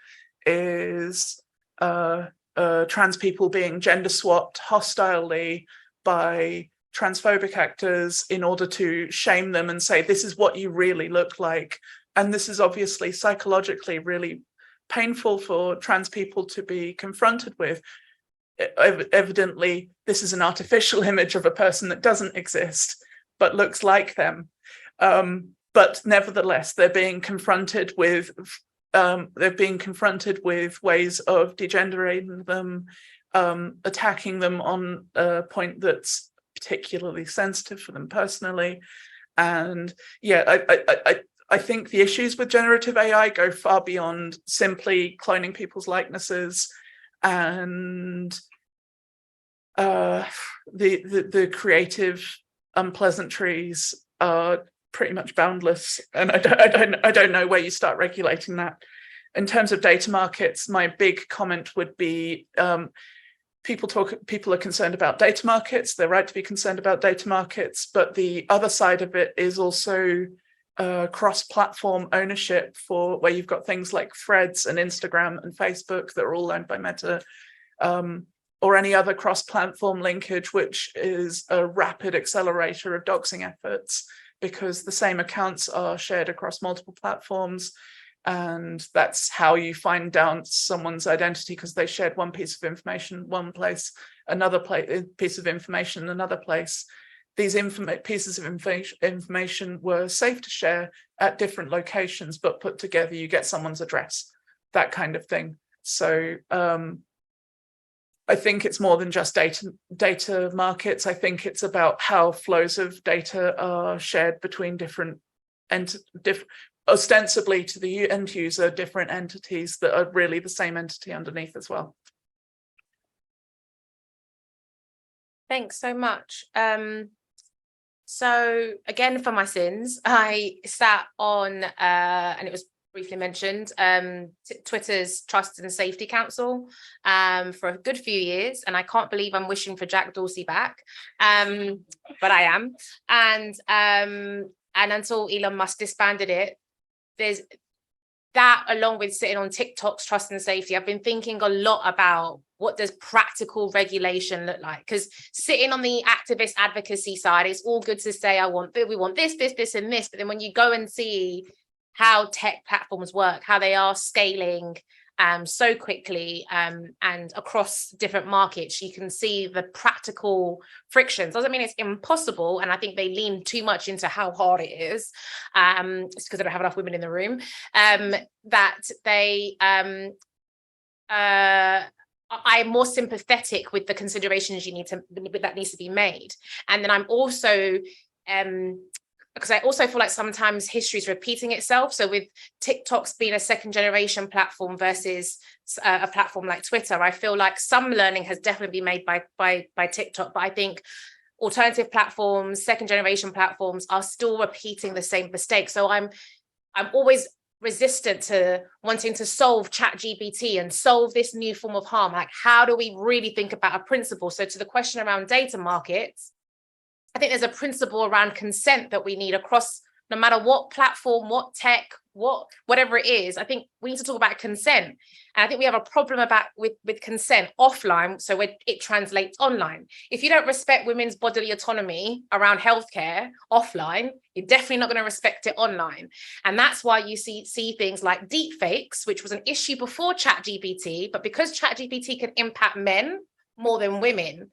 is trans people being gender swapped hostilely by transphobic actors in order to shame them and say, this is what you really look like. And this is obviously psychologically really painful for trans people to be confronted with. Evidently, this is an artificial image of a person that doesn't exist, but looks like them. But nevertheless, they're being confronted with ways of degenerating them, attacking them on a point that's particularly sensitive for them personally. And yeah, I think the issues with generative AI go far beyond simply cloning people's likenesses, and the creative unpleasantries are pretty much boundless, and I don't know where you start regulating that. In terms of data markets, my big comment would be people are concerned about data markets. They're right to be concerned about data markets, but the other side of it is also cross-platform ownership, for where you've got things like Threads and Instagram and Facebook that are all owned by Meta, or any other cross-platform linkage, which is a rapid accelerator of doxing efforts, because the same accounts are shared across multiple platforms. And that's how you find out someone's identity, because they shared one piece of information one place, another piece of information another place. These pieces of information were safe to share at different locations, but put together you get someone's address, that kind of thing. So I think it's more than just data markets. I think it's about how flows of data are shared between different ostensibly to the end user, different entities that are really the same entity underneath as well. Thanks so much. So again, for my sins, I sat on, and it was briefly mentioned, Twitter's Trust and Safety Council for a good few years, and I can't believe I'm wishing for Jack Dorsey back, but I am. And until Elon Musk disbanded it, there's that, along with sitting on TikTok's Trust and Safety, I've been thinking a lot about what does practical regulation look like? Because sitting on the activist advocacy side, it's all good to say, we want this, and this. But then when you go and see how tech platforms work, how they are scaling so quickly and across different markets, you can see the practical frictions. Doesn't mean it's impossible, and I think they lean too much into how hard it is. It's because I don't have enough women in the room. That they I'm more sympathetic with the considerations that needs to be made. And then I'm also because I also feel like sometimes history is repeating itself. So with TikTok's being a second generation platform versus a platform like Twitter, I feel like some learning has definitely been made by TikTok, but I think alternative platforms, second generation platforms are still repeating the same mistakes. So I'm always resistant to wanting to solve ChatGPT and solve this new form of harm. Like, how do we really think about a principle? So to the question around data markets, I think there's a principle around consent that we need across, no matter what platform, what tech, whatever it is. I think we need to talk about consent. And I think we have a problem with consent offline, so it translates online. If you don't respect women's bodily autonomy around healthcare offline, you're definitely not going to respect it online. And that's why you see things like deepfakes, which was an issue before ChatGPT, but because ChatGPT can impact men more than women,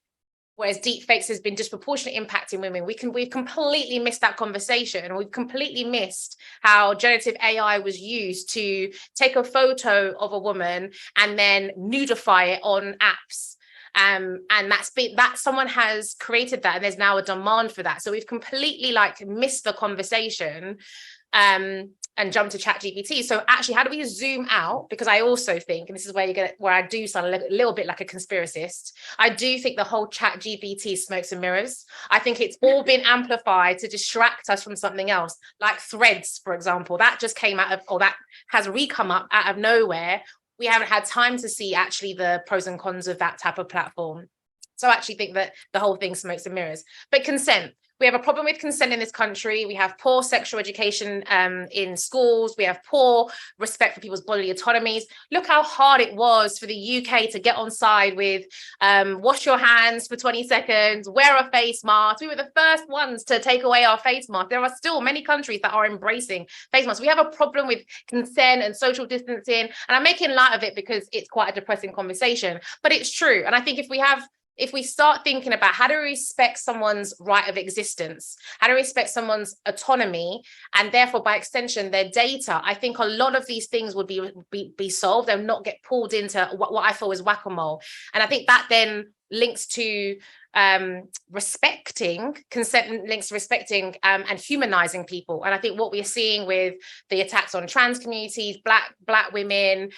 whereas deepfakes has been disproportionately impacting women, we've completely missed that conversation. And we've completely missed how generative AI was used to take a photo of a woman and then nudify it on apps. And that someone has created that, and there's now a demand for that. So we've completely missed the conversation and jump to ChatGPT. So actually, how do we zoom out? Because I also think, and this is where I do sound a little bit like a conspiracist, I do think the whole ChatGPT smokes and mirrors. I think it's all been amplified to distract us from something else, like Threads, for example. That just came out of, or that has come up out of nowhere. We haven't had time to see actually the pros and cons of that type of platform. So I actually think that the whole thing smokes and mirrors. But consent. We have a problem with consent in this country. We have poor sexual education in schools. We have poor respect for people's bodily autonomies. Look how hard it was for the UK to get on side with wash your hands for 20 seconds, wear a face mask. We were the first ones to take away our face mask. There are still many countries that are embracing face masks. We have a problem with consent and social distancing. And I'm making light of it because it's quite a depressing conversation, but it's true. And I think if we start thinking about how to respect someone's right of existence, how to respect someone's autonomy, and therefore by extension their data, I think a lot of these things would be solved and not get pulled into what I feel is whack-a-mole. And I think that then links to respecting consent, links to respecting and humanizing people. And I think what we're seeing with the attacks on trans communities, black women,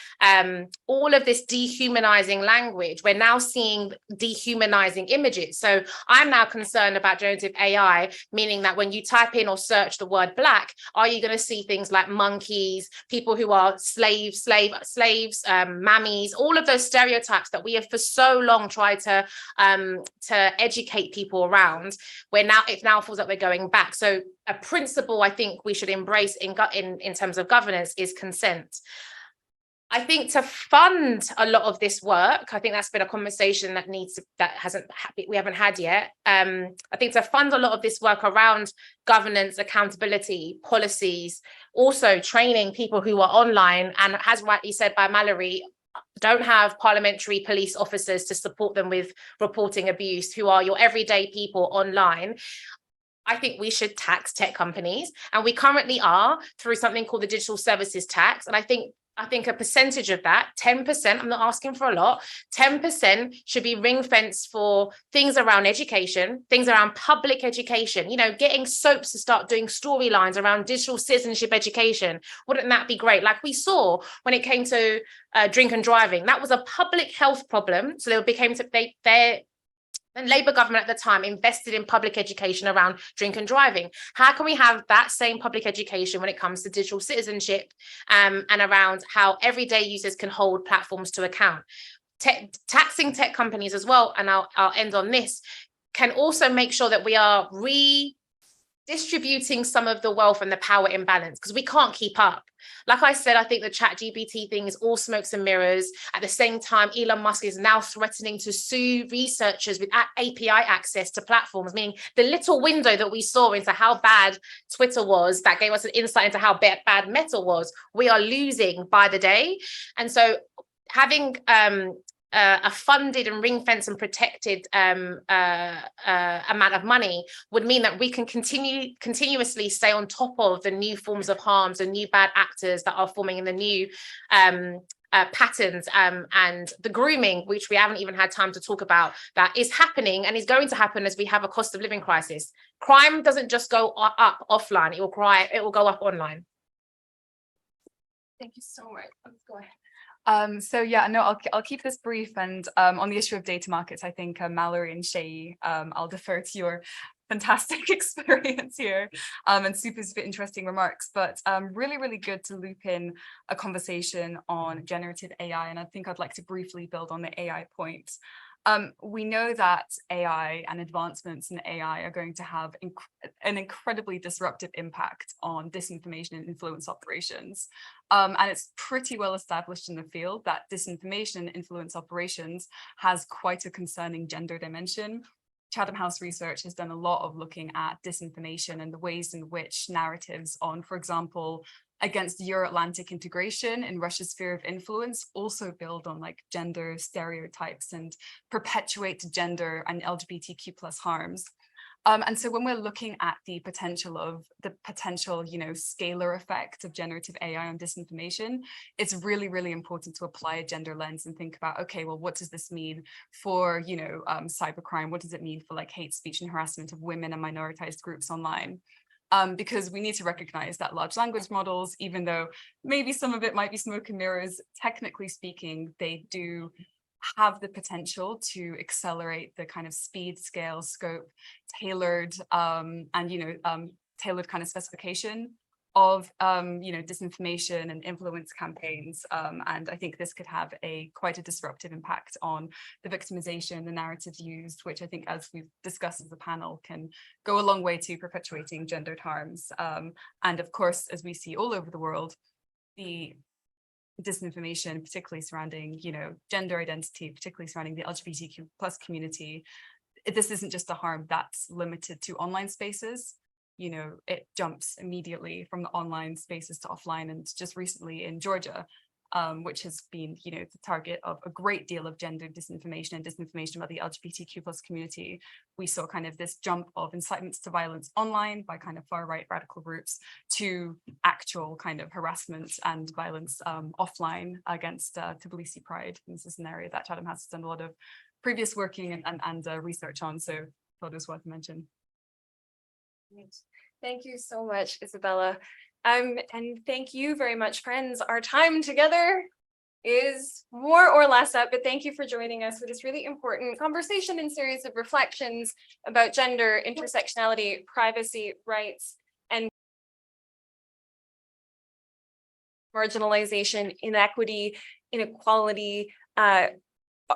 all of this dehumanizing language, we're now seeing dehumanizing images. So I'm now concerned about generative AI, meaning that when you type in or search the word black, are you going to see things like monkeys, people who are slaves, mammies, all of those stereotypes that we have for so long tried to educate people around, where now it now feels like we're going back. So a principle I think we should embrace in terms of governance is consent. I think to fund a lot of this work, I think that's been a conversation that we haven't had yet. I think to fund a lot of this work around governance, accountability, policies, also training people who are online, and as rightly said by Mallory, don't have parliamentary police officers to support them with reporting abuse, who are your everyday people online. I think we should tax tech companies, and we currently are through something called the digital services tax. And I think a percentage of that, 10%, I'm not asking for a lot, 10% should be ring fenced for things around education, things around public education, you know, getting soaps to start doing storylines around digital citizenship education. Wouldn't that be great? Like we saw when it came to drink and driving, that was a public health problem. So and Labour government at the time invested in public education around drink and driving. How can we have that same public education when it comes to digital citizenship and around how everyday users can hold platforms to account? Taxing tech companies as well, and I'll end on this, can also make sure that we are redistributing some of the wealth and the power imbalance, because we can't keep up. Like I said, I think the ChatGPT thing is all smokes and mirrors. At the same time, Elon Musk is now threatening to sue researchers with API access to platforms, meaning the little window that we saw into how bad Twitter was, that gave us an insight into how bad Meta was, we are losing by the day. And so having a funded and ring-fenced and protected amount of money would mean that we can continuously stay on top of the new forms of harms and new bad actors that are forming in the new patterns and the grooming, which we haven't even had time to talk about, that is happening and is going to happen as we have a cost of living crisis. Crime doesn't just go up offline, it will go up online. Thank you so much. Let's go ahead. So yeah, no, I'll keep this brief, and on the issue of data markets, I think Mallory and Seyi, I'll defer to your fantastic experience here and super interesting remarks, but really good to loop in a conversation on generative AI, and I think I'd like to briefly build on the AI point. We know that AI and advancements in AI are going to have an incredibly disruptive impact on disinformation and influence operations. And it's pretty well established in the field that disinformation and influence operations has quite a concerning gender dimension. Chatham House research has done a lot of looking at disinformation and the ways in which narratives on, for example, against Euro-Atlantic integration in Russia's sphere of influence also build on like gender stereotypes and perpetuate gender and LGBTQ+ harms. And so when we're looking at the potential, you know, scalar effect of generative AI on disinformation, it's really important to apply a gender lens and think about, okay, well, what does this mean for, you know, cybercrime? What does it mean for like hate speech and harassment of women and minoritized groups online? Because we need to recognize that large language models, even though maybe some of it might be smoke and mirrors, technically speaking, they do have the potential to accelerate the kind of speed, scale, scope, tailored and, you know, tailored kind of specification of, you know, disinformation and influence campaigns. And I think this could have quite a disruptive impact on the victimization, the narratives used, which I think, as we've discussed as a panel, can go a long way to perpetuating gendered harms. And of course, as we see all over the world, the disinformation, particularly surrounding, you know, gender identity, particularly surrounding the LGBTQ+ community, this isn't just a harm that's limited to online spaces. You know, it jumps immediately from the online spaces to offline. And just recently in Georgia, which has been, you know, the target of a great deal of gender disinformation and disinformation about the LGBTQ+ community, we saw kind of this jump of incitements to violence online by kind of far-right radical groups to actual kind of harassment and violence offline against Tbilisi Pride. And this is an area that Chatham has done a lot of previous working and research on, so thought it was worth mentioning. Thank you so much, Isabella. And thank you very much, friends. Our time together is more or less up, but thank you for joining us for this really important conversation and series of reflections about gender, intersectionality, privacy, rights, and marginalization, inequity, inequality,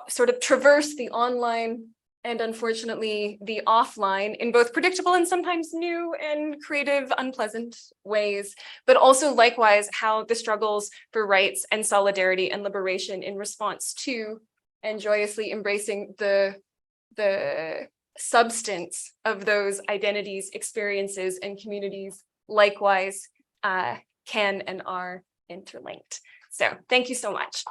sort of traverse the online and unfortunately the offline in both predictable and sometimes new and creative, unpleasant ways, but also likewise how the struggles for rights and solidarity and liberation in response to and joyously embracing the substance of those identities, experiences, and communities likewise can and are interlinked. So thank you so much.